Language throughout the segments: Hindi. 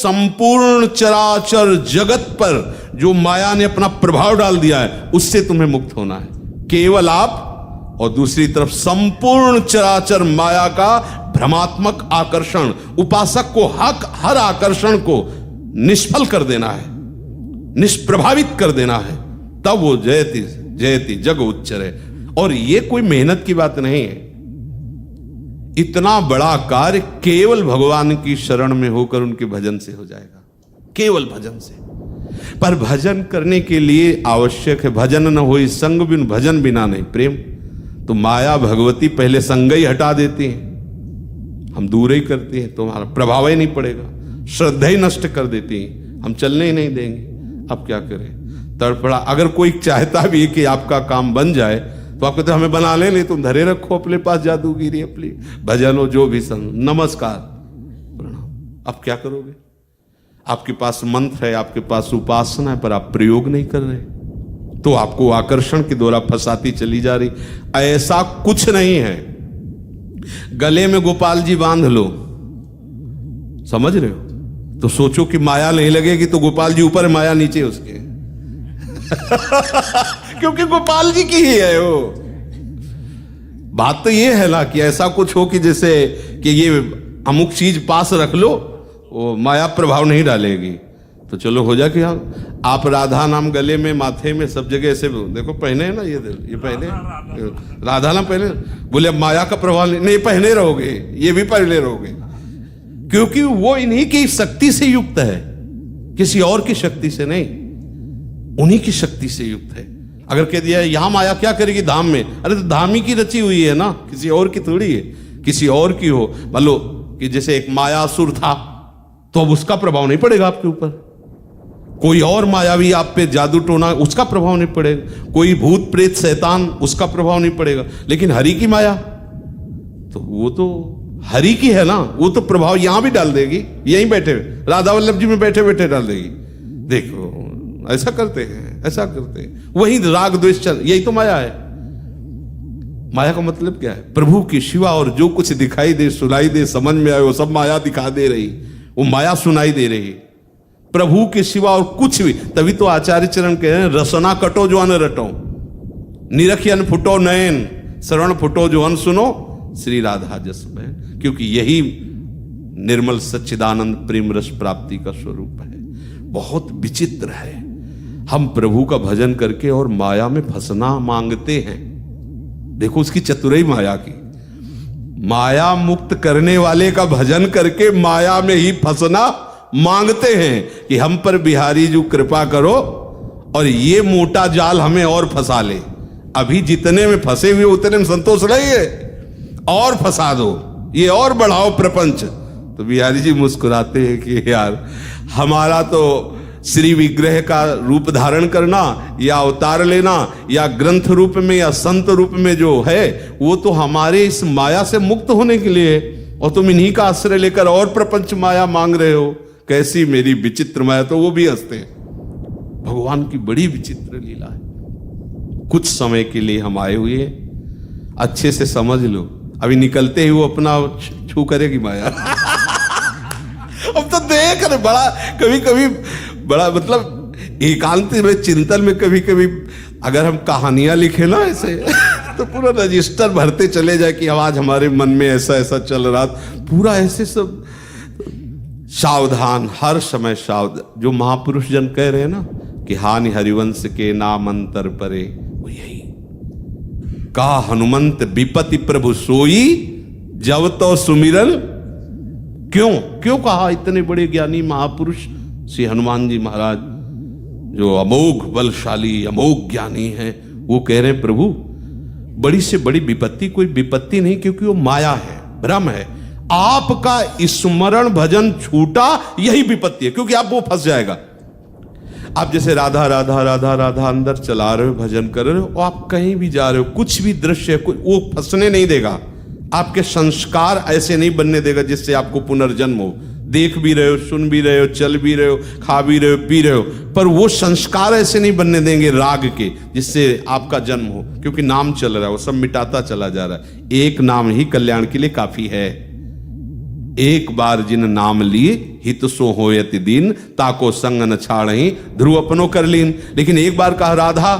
संपूर्ण चराचर जगत पर जो माया ने अपना प्रभाव डाल दिया है उससे तुम्हें मुक्त होना है, केवल आप। और दूसरी तरफ संपूर्ण चराचर माया का भ्रमात्मक आकर्षण, उपासक को हर आकर्षण को निष्फल कर देना है, निष्प्रभावित कर देना है, तब वो जयति जयति जग उच्चरे। और ये कोई मेहनत की बात नहीं है, इतना बड़ा कार्य केवल भगवान की शरण में होकर उनके भजन से हो जाएगा, केवल भजन से। पर भजन करने के लिए आवश्यक है भजन न होई संग बिन भजन बिना नहीं प्रेम। तो माया भगवती पहले संग ही हटा देती है, हम दूर ही करती है तो हमारा प्रभाव ही नहीं पड़ेगा, श्रद्धा ही नष्ट कर देती है, हम चलने ही नहीं देंगे। अब क्या करें, तड़पड़ा। अगर कोई चाहता भी है कि आपका काम बन जाए तो आप कहते हमें बना ले, नहीं तुम धरे रखो अपने पास जादूगिरी, अपनी भजन हो जो भी संग, नमस्कार प्रणाम। अब क्या करोगे, आपके पास मंत्र है, आपके पास उपासना है, पर आप प्रयोग नहीं कर रहे, तो आपको आकर्षण के द्वारा फंसाती चली जा रही। ऐसा कुछ नहीं है, गले में गोपाल जी बांध लो, समझ रहे हो, तो सोचो कि माया नहीं लगेगी तो गोपाल जी ऊपर, माया नीचे उसके क्योंकि गोपाल जी की ही है वो। बात तो ये है ना कि ऐसा कुछ हो कि जैसे कि ये अमुक चीज पास रख लो, वो माया प्रभाव नहीं डालेगी, तो चलो हो जाए। आप राधा नाम गले में, माथे में, सब जगह ऐसे देखो पहने है ना, ये पहने राधा नाम पहने, बोले अब माया का प्रभाव नहीं, पहने रहोगे, ये भी पहने रहोगे, क्योंकि वो इन्हीं की शक्ति से युक्त है, किसी और की शक्ति से नहीं, उन्हीं की शक्ति से युक्त है। अगर कह दिया यहां माया क्या करेगी धाम में, अरे तो धाम ही की रची हुई है ना, किसी और की थोड़ी है, किसी और की हो। मान लो कि जैसे एक मायासुर था, तो अब उसका प्रभाव नहीं पड़ेगा आपके ऊपर, कोई और मायावी आप पे जादू टोना, उसका प्रभाव नहीं पड़ेगा, कोई भूत प्रेत शैतान, उसका प्रभाव नहीं पड़ेगा। लेकिन हरि की माया, तो वो तो हरि की है ना, वो तो प्रभाव यहां भी डाल देगी, यहीं बैठे राधा वल्लभ जी में बैठे बैठे डाल देगी। देखो ऐसा करते हैं, ऐसा करते हैं, वही राग द्वेष चल, यही तो माया है। माया का मतलब क्या है, प्रभु की शिवा और जो कुछ दिखाई दे, सुनाई दे, समझ में आए, वो सब माया दिखा दे रही, वो माया सुनाई दे रही, प्रभु के सिवा और कुछ भी। तभी तो आचार्य चरण कह रहे हैं, रसना कटो जो अन रटो, निरखियन फुटो नयन, श्रवण फुटो जो अन सुनो, श्री राधा जस बहन। क्योंकि यही निर्मल सच्चिदानंद प्रेम रस प्राप्ति का स्वरूप है। बहुत विचित्र है, हम प्रभु का भजन करके और माया में फंसना मांगते हैं। देखो उसकी चतुराई माया की, माया मुक्त करने वाले का भजन करके माया में ही फंसना मांगते हैं कि हम पर बिहारी जी कृपा करो और ये मोटा जाल हमें और फंसा ले। अभी जितने में फंसे हुए उतने में संतोष नहीं है, और फंसा दो, ये और बढ़ाओ प्रपंच। तो बिहारी जी मुस्कुराते हैं कि यार हमारा तो श्री विग्रह का रूप धारण करना या अवतार लेना या ग्रंथ रूप में या संत रूप में जो है, वो तो हमारे इस माया से मुक्त होने के लिए, और तुम इन्हीं का आश्रय लेकर और प्रपंच माया मांग रहे हो। कैसी मेरी विचित्र माया। तो वो भी हंसते हैं। भगवान की बड़ी विचित्र लीला है। कुछ समय के लिए हम आए हुए, अच्छे से समझ लो, अभी निकलते ही वो अपना छू करेगी माया अब तो देख रहे, बड़ा कभी कभी बड़ा मतलब एकांत में चिंतन में कभी कभी अगर हम कहानियां लिखे ना ऐसे तो पूरा रजिस्टर भरते चले जाए कि आज हमारे मन में ऐसा ऐसा चल रहा, पूरा ऐसे सब सावधान, हर समय सावधान। जो महापुरुष जन कह रहे हैं ना कि हानि हरिवंश के नाम अंतर परे, वो यही का हनुमंत विपति प्रभु सोई जब तो सुमिरन। क्यों कहा इतने बड़े ज्ञानी महापुरुष श्री हनुमान जी महाराज, जो अमोघ बलशाली अमोघ ज्ञानी हैं, वो कह रहे हैं प्रभु बड़ी से बड़ी विपत्ति कोई विपत्ति नहीं, क्योंकि वो माया है, भ्रम है। आपका स्मरण भजन छूटा यही विपत्ति है, क्योंकि आप वो फंस जाएगा। आप जैसे राधा राधा राधा राधा अंदर चला रहे हो, भजन कर रहे हो, और आप कहीं भी जा रहे हो, कुछ भी दृश्य वो फंसने नहीं देगा। आपके संस्कार ऐसे नहीं बनने देगा जिससे आपको पुनर्जन्म हो। देख भी रहे हो, सुन भी रहे हो, चल भी रहे हो, खा भी रहे हो, पी रहे हो, पर वो संस्कार ऐसे नहीं बनने देंगे राग के जिससे आपका जन्म हो, क्योंकि नाम चल रहा है, वो सब मिटाता चला जा रहा है। एक नाम ही कल्याण के लिए काफी है। एक बार जिन नाम लिए हित सो होयति दीन, ताको संग न छाड़ही ध्रुव अपनो कर लीन। लेकिन एक बार कहा राधा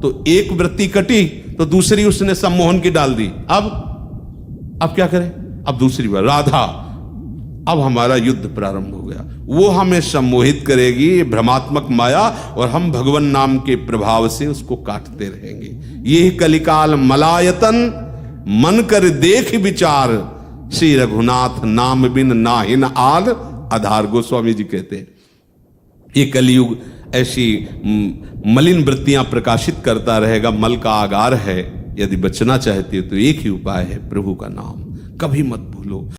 तो एक वृत्ति कटी, तो दूसरी उसने सम्मोहन की डाल दी। अब क्या करें? अब दूसरी बार राधा, अब हमारा युद्ध प्रारंभ हो गया। वो हमें सम्मोहित करेगी, ये भ्रमात्मक माया, और हम भगवान नाम के प्रभाव से उसको काटते रहेंगे। ये कलिकाल मलायतन, मन कर देख विचार, श्री रघुनाथ नाम बिन नाहिन आल आधार। गोस्वामी जी कहते हैं ये कलयुग ऐसी मलिन वृत्तियां प्रकाशित करता रहेगा, मल का आगार है। यदि बचना चाहते हो तो एक ही उपाय है, प्रभु का नाम कभी मत भूलो।